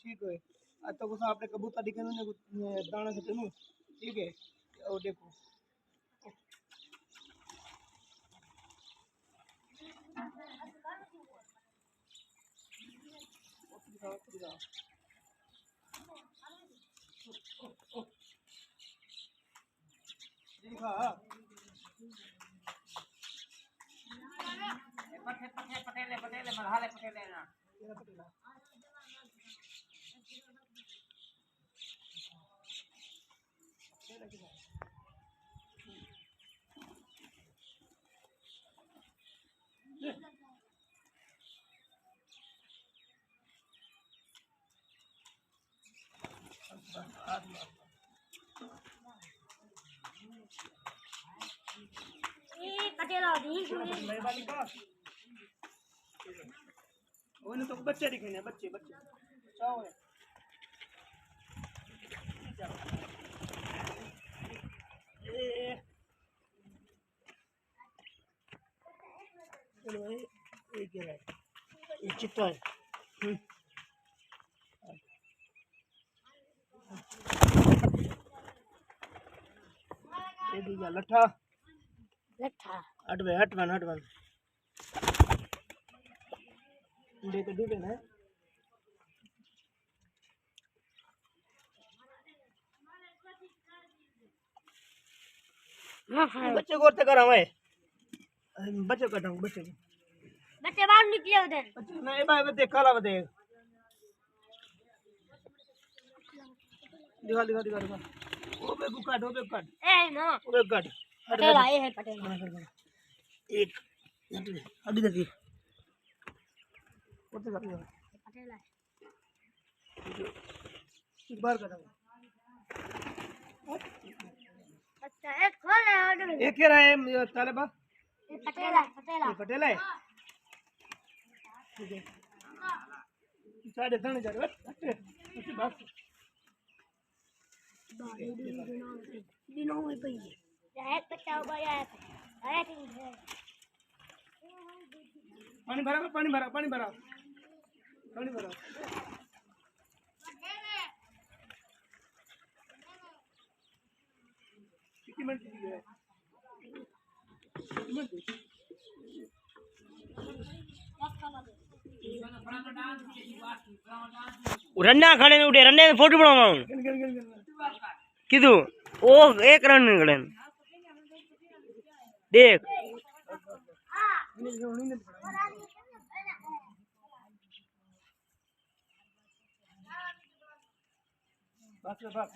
ठीक है। आज तो कुछ आपने कबूतर दिखे ने दाना से तनु ठीक है। और देखो देखा पटेले मरहाले पटेले ना वो तो बच्चे दिखे ने बच्चे बच्चे चाओ है ये चलो ये क्या है ये चिट्टा है ये दूजा लट्ठा लट्ठा हटवे हटवन हटवन देख डूबे ना बच्चे को तो करा मैं बच्चे का ढंग बच्चे बाहर निकले उधर बच्चे नहीं भाई बते काला बते दिखा दिखा दिखा दिखा ओबे बुकाट ए मामा ओबे काट पटेला ये है पटेला एक अभी देखिए और तो पटेला एक बार करा अच्छा एक खोल है और एक क्या रहा है तालेबा पटेला पटेला ये पटेला है ठीक है 3.5 अच्छे अच्छी बात दिनों में पई है पचाओ भाई है ठीक है पानी भरा पानी भरा पानी भरा पानी भरा कितनी मिनट की है रन्ना खड़े ने उठे रन्ने ने फोटो बनावा कीधु ओ एक रन खड़े देख बस बस